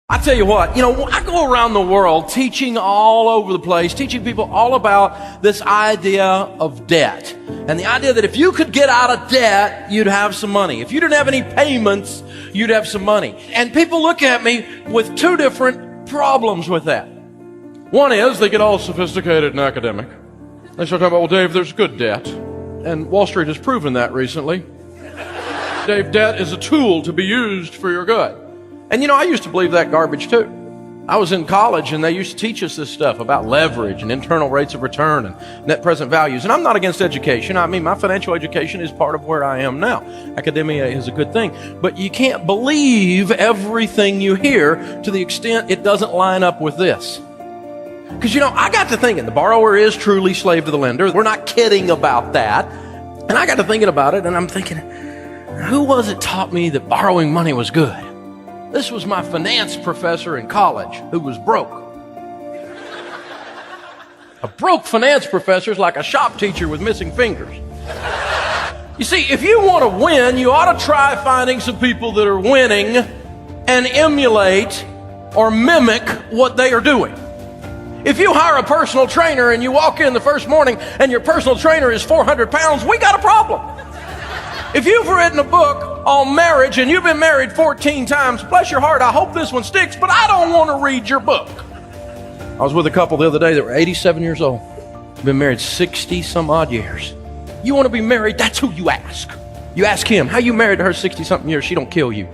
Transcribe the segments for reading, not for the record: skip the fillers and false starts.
I tell you what, I go around the world teaching all over the place, teaching people all about this idea of debt. And the idea that if you could get out of debt, you'd have some money. If you didn't have any payments, you'd have some money. And people look at me with two different problems with that. One is they get all sophisticated and academic. They start talking about, well, Dave, there's good debt. And Wall Street has proven that recently. Dave, debt is a tool to be used for your good. And I used to believe that garbage too. I was in college and they used to teach us this stuff about leverage and internal rates of return and net present values. And I'm not against education. I mean, my financial education is part of where I am now. Academia is a good thing. But you can't believe everything you hear to the extent it doesn't line up with this. Because, I got to thinking, the borrower is truly slave to the lender. We're not kidding about that. And I got to thinking about it, and I'm thinking, who was it taught me that borrowing money was good? This was my finance professor in college who was broke. A broke finance professor is like a shop teacher with missing fingers. You see, if you want to win, you ought to try finding some people that are winning and emulate or mimic what they are doing. If you hire a personal trainer and you walk in the first morning and your personal trainer is 400 pounds, we got a problem. If you've written a book on marriage and you've been married 14 times, bless your heart, I hope this one sticks, but I don't want to read your book. I was with a couple the other day that were 87 years old. Been married 60 some odd years. You want to be married, that's who you ask. You ask him, how you married to her 60 something years, she don't kill you.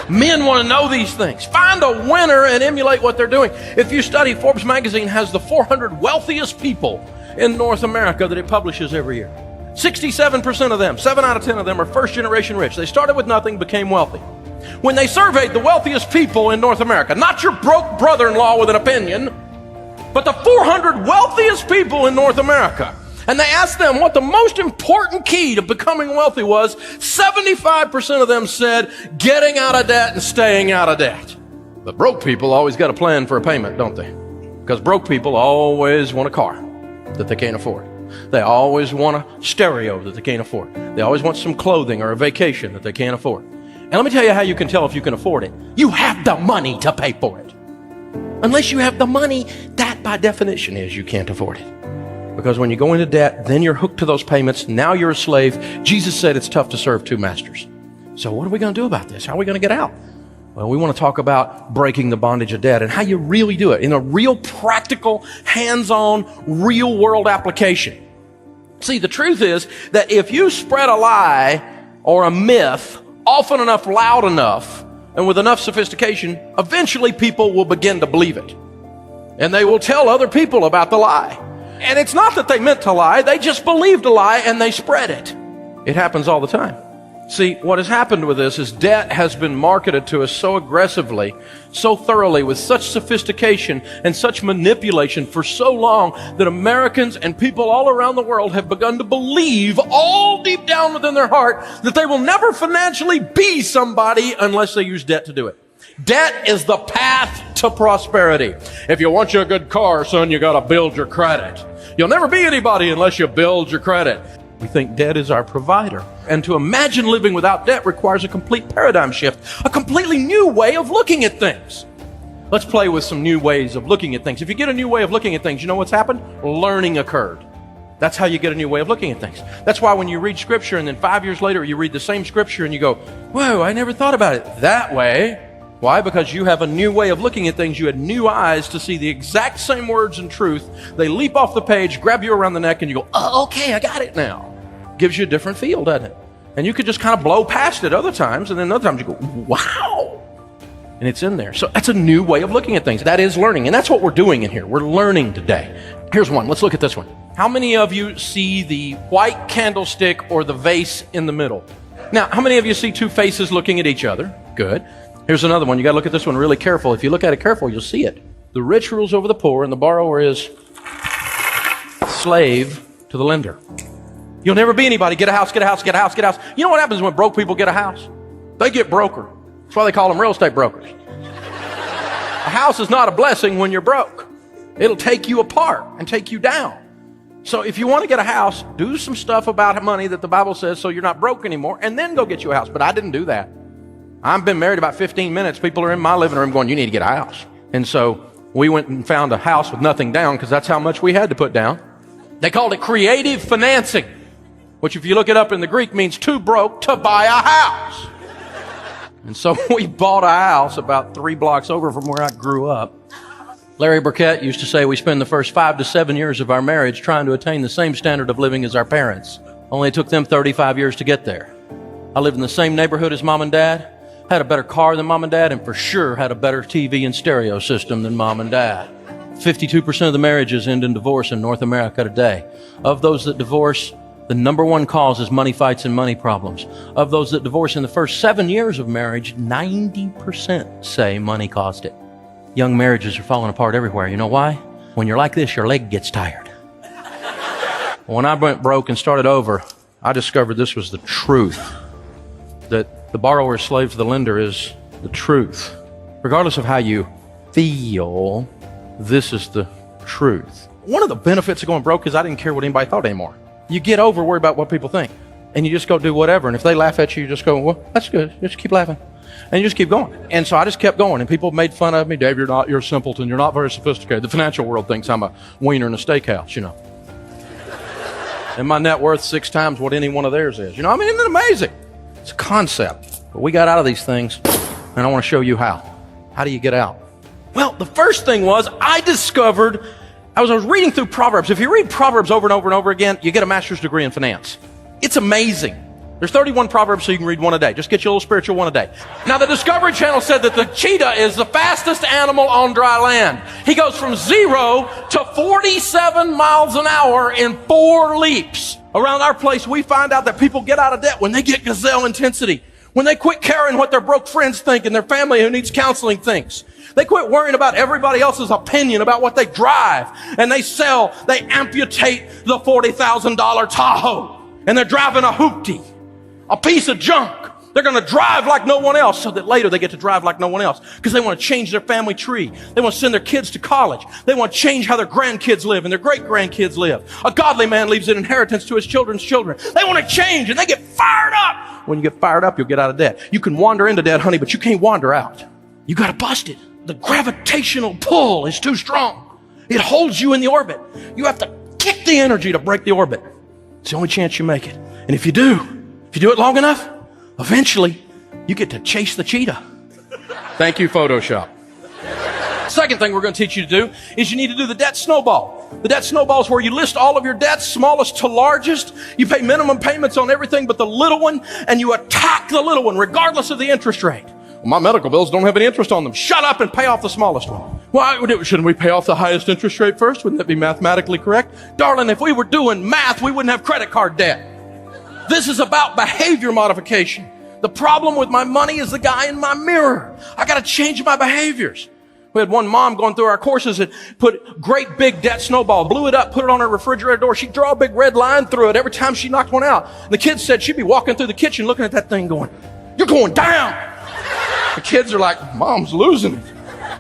Men want to know these things. Find a winner and emulate what they're doing. If you study, Forbes magazine has the 400 wealthiest people in North America that it publishes every year. 67% of them, 7 out of 10 of them are first generation rich. They started with nothing, became wealthy. When they surveyed the wealthiest people in North America, not your broke brother-in-law with an opinion, but the 400 wealthiest people in North America, and they asked them what the most important key to becoming wealthy was, 75% of them said getting out of debt and staying out of debt. But broke people always got a plan for a payment, don't they? Because broke people always want a car that they can't afford. They always want a stereo that they can't afford. They always want some clothing or a vacation that they can't afford. And let me tell you how you can tell if you can afford it. You have the money to pay for it. Unless you have the money, that by definition is you can't afford it. Because when you go into debt, then you're hooked to those payments. Now you're a slave. Jesus said it's tough to serve two masters. So what are we going to do about this? How are we going to get out? Well, we want to talk about breaking the bondage of debt and how you really do it in a real practical, hands-on, real-world application. See, the truth is that if you spread a lie or a myth often enough, loud enough, and with enough sophistication, eventually people will begin to believe it. And they will tell other people about the lie. And it's not that they meant to lie, they just believed a lie and they spread it. It happens all the time. See, what has happened with this is debt has been marketed to us so aggressively, so thoroughly, with such sophistication and such manipulation for so long that Americans and people all around the world have begun to believe all deep down within their heart that they will never financially be somebody unless they use debt to do it. Debt is the path to prosperity. If you want you a good car, son, you got to build your credit. You'll never be anybody unless you build your credit. We think debt is our provider. And to imagine living without debt requires a complete paradigm shift, a completely new way of looking at things. Let's play with some new ways of looking at things. If you get a new way of looking at things, you know what's happened? Learning occurred. That's how you get a new way of looking at things. That's why when you read scripture and then 5 years later you read the same scripture and you go, whoa, I never thought about it that way. Why? Because you have a new way of looking at things. You had new eyes to see the exact same words and truth. They leap off the page, grab you around the neck, and you go, oh, okay, I got it now. Gives you a different feel, doesn't it? And you could just kind of blow past it other times, and then other times you go, wow. And it's in there. So that's a new way of looking at things. That is learning. And that's what we're doing in here. We're learning today. Here's one. Let's look at this one. How many of you see the white candlestick or the vase in the middle? Now, how many of you see two faces looking at each other? Good. Here's another one. You got to look at this one really careful. If you look at it careful, you'll see it. The rich rules over the poor, and the borrower is slave to the lender. You'll never be anybody. Get a house, get a house, get a house, get a house. You know what happens when broke people get a house? They get broker. That's why they call them real estate brokers. A house is not a blessing when you're broke. It'll take you apart and take you down. So if you want to get a house, do some stuff about money that the Bible says so you're not broke anymore, and then go get you a house. But I didn't do that. I've been married about 15 minutes. People are in my living room going, you need to get a house. And so we went and found a house with nothing down because that's how much we had to put down. They called it creative financing, which if you look it up in the Greek means too broke to buy a house. And so we bought a house about 3 blocks over from where I grew up. Larry Burkett used to say we spend the first 5 to 7 years of our marriage trying to attain the same standard of living as our parents. Only it took them 35 years to get there. I lived in the same neighborhood as mom and dad, had a better car than mom and dad, and for sure had a better TV and stereo system than mom and dad. 52% of the marriages end in divorce in North America today. Of those that divorce, the number one cause is money fights and money problems. Of those that divorce in the first 7 years of marriage, 90% say money caused it. Young marriages are falling apart everywhere. You know why? When you're like this, your leg gets tired. When I went broke and started over, I discovered this was the truth. That the borrower is slave to the lender is the truth. Regardless of how you feel, this is the truth. One of the benefits of going broke is I didn't care what anybody thought anymore. You get over worry about what people think. And you just go do whatever. And if they laugh at you, you just go, well, that's good. Just keep laughing. And you just keep going. And so I just kept going. And people made fun of me. Dave, you're a simpleton. You're not very sophisticated. The financial world thinks I'm a wiener in a steakhouse, you know. And my net worth 6 times what any one of theirs is. You know, I mean, isn't it amazing? It's a concept. But we got out of these things. And I want to show you how. How do you get out? Well, the first thing was I discovered, I was reading through Proverbs. If you read Proverbs over and over and over again, you get a master's degree in finance. It's amazing. There's 31 Proverbs, so you can read one a day. Just get you a little spiritual one a day. Now, the Discovery Channel said that the cheetah is the fastest animal on dry land. He goes from 0 to 47 miles an hour in 4 leaps. Around our place, we find out that people get out of debt when they get gazelle intensity. When they quit caring what their broke friends think and their family who needs counseling thinks. They quit worrying about everybody else's opinion about what they drive. And they amputate the $40,000 Tahoe. And they're driving a hoopty, a piece of junk. They're going to drive like no one else so that later they get to drive like no one else because they want to change their family tree. They want to send their kids to college. They want to change how their grandkids live and their great-grandkids live. A godly man leaves an inheritance to his children's children. They want to change and they get fired up. When you get fired up, you'll get out of debt. You can wander into debt, honey, but you can't wander out. You got to bust it. The gravitational pull is too strong. It holds you in the orbit. You have to kick the energy to break the orbit. It's the only chance you make it. And if you do it long enough, eventually you get to chase the cheetah. Thank you, Photoshop. Second thing we're going to teach you to do is you need to do the debt snowball. The debt snowball is where you list all of your debts, smallest to largest. You pay minimum payments on everything but the little one, and you attack the little one regardless of the interest rate. Well, my medical bills don't have any interest on them. Shut up and pay off the smallest one. Why shouldn't we pay off the highest interest rate first? Wouldn't that be mathematically correct? Darling, if we were doing math, we wouldn't have credit card debt. This is about behavior modification. The problem with my money is the guy in my mirror. I got to change my behaviors. We had one mom going through our courses that put great big debt snowball, blew it up, put it on her refrigerator door. She'd draw a big red line through it every time she knocked one out. And the kids said she'd be walking through the kitchen looking at that thing going, "You're going down." The kids are like, "Mom's losing it."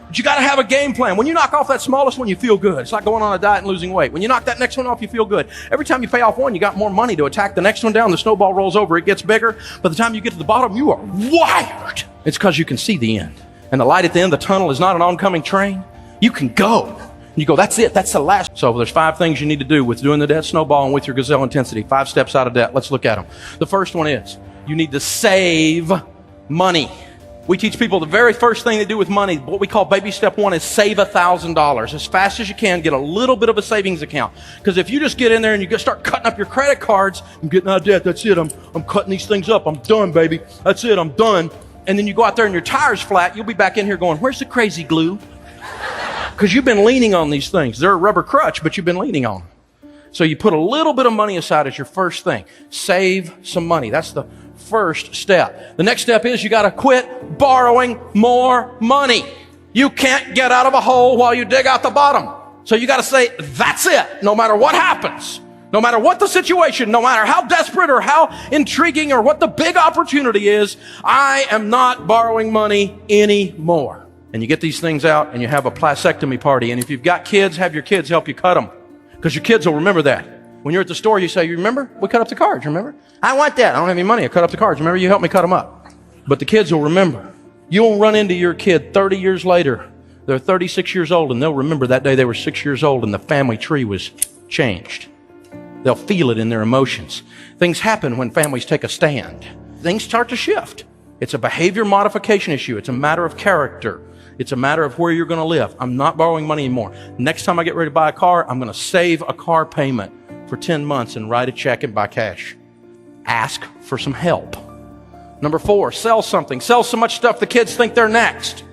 But you got to have a game plan. When you knock off that smallest one, you feel good. It's like going on a diet and losing weight. When you knock that next one off, you feel good. Every time you pay off one, you got more money to attack the next one down. The snowball rolls over. It gets bigger. By the time you get to the bottom, you are wired. It's because you can see the end. And the light at the end of the tunnel is not an oncoming train. You can go. And you go, that's it. That's the last. So there's 5 things you need to do with doing the debt snowball and with your gazelle intensity. 5 steps out of debt. Let's look at them. The first one is you need to save money. We teach people the very first thing they do with money, what we call baby step 1, is save $1,000. As fast as you can, get a little bit of a savings account. Because if you just get in there and you start cutting up your credit cards, I'm getting out of debt, that's it, I'm cutting these things up, I'm done, baby, that's it, I'm done. And then you go out there and your tire's flat, you'll be back in here going, where's the crazy glue? Because you've been leaning on these things. They're a rubber crutch, but you've been leaning on them. So you put a little bit of money aside as your first thing. Save some money. That's the first step. The next step is you got to quit borrowing more money. You can't get out of a hole while you dig out the bottom. So you got to say, that's it, no matter what happens. No matter what the situation, no matter how desperate or how intriguing or what the big opportunity is, I am not borrowing money anymore. And you get these things out and you have a plasectomy party. And if you've got kids, have your kids help you cut them. Because your kids will remember that. When you're at the store, you say, you remember? We cut up the cards, remember? I want that. I don't have any money. I cut up the cards. Remember, you helped me cut them up. But the kids will remember. You'll run into your kid 30 years later. They're 36 years old, and they'll remember that day they were 6 years old and the family tree was changed. They'll feel it in their emotions. Things happen when families take a stand. Things start to shift. It's a behavior modification issue. It's a matter of character. It's a matter of where you're going to live. I'm not borrowing money anymore. Next time I get ready to buy a car, I'm going to save a car payment for 10 months and write a check and buy cash. Ask for some help. Number 4, sell something. Sell so much stuff the kids think they're next.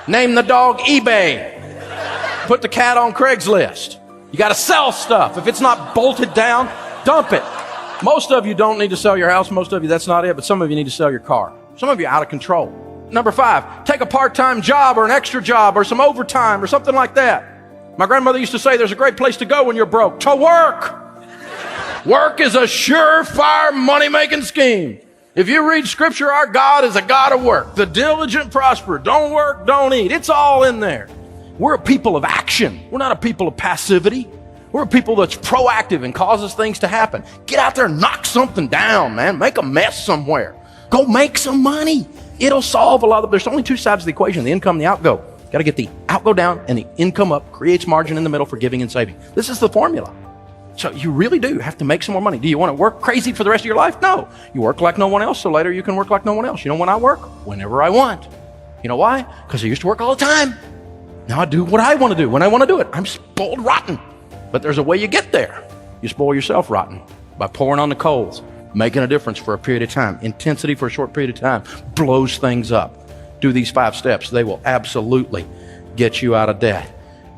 Name the dog eBay. Put the cat on Craigslist. You got to sell stuff. If it's not bolted down, dump it. Most of you don't need to sell your house. Most of you, that's not it. But some of you need to sell your car. Some of you are out of control. Number 5, take a part-time job or an extra job or some overtime or something like that. My grandmother used to say there's a great place to go when you're broke. To work. Work is a surefire money-making scheme. If you read Scripture, our God is a God of work. The diligent prosper. Don't work, don't eat. It's all in there. We're a people of action. We're not a people of passivity. We're a people that's proactive and causes things to happen. Get out there and knock something down, man. Make a mess somewhere. Go make some money. It'll solve a lot of... There's only 2 sides of the equation, the income and the outgo. Got to get the outgo down and the income up. Creates margin in the middle for giving and saving. This is the formula. So you really do have to make some more money. Do you want to work crazy for the rest of your life? No. You work like no one else, so later you can work like no one else. You know when I work? Whenever I want. You know why? Because I used to work all the time. Now I do what I want to do when I want to do it. I'm spoiled rotten. But there's a way you get there. You spoil yourself rotten by pouring on the coals, making a difference for a period of time. Intensity for a short period of time blows things up. Do these 5 steps. They will absolutely get you out of debt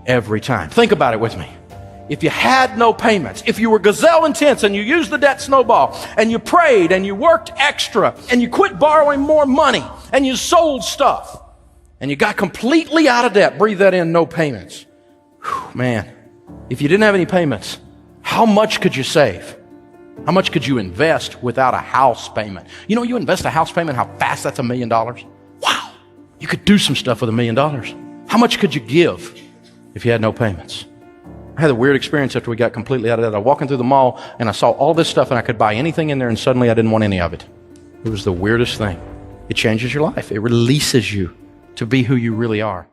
every time. Think about it with me. If you had no payments, if you were gazelle intense and you used the debt snowball and you prayed and you worked extra and you quit borrowing more money and you sold stuff and you got completely out of debt, breathe that in, no payments. Whew, man, if you didn't have any payments, how much could you save? How much could you invest without a house payment? You know, you invest a house payment, how fast that's $1 million. Wow, you could do some stuff with $1 million. How much could you give if you had no payments? I had a weird experience after we got completely out of that. I was walking through the mall and I saw all this stuff and I could buy anything in there and suddenly I didn't want any of it. It was the weirdest thing. It changes your life. It releases you to be who you really are.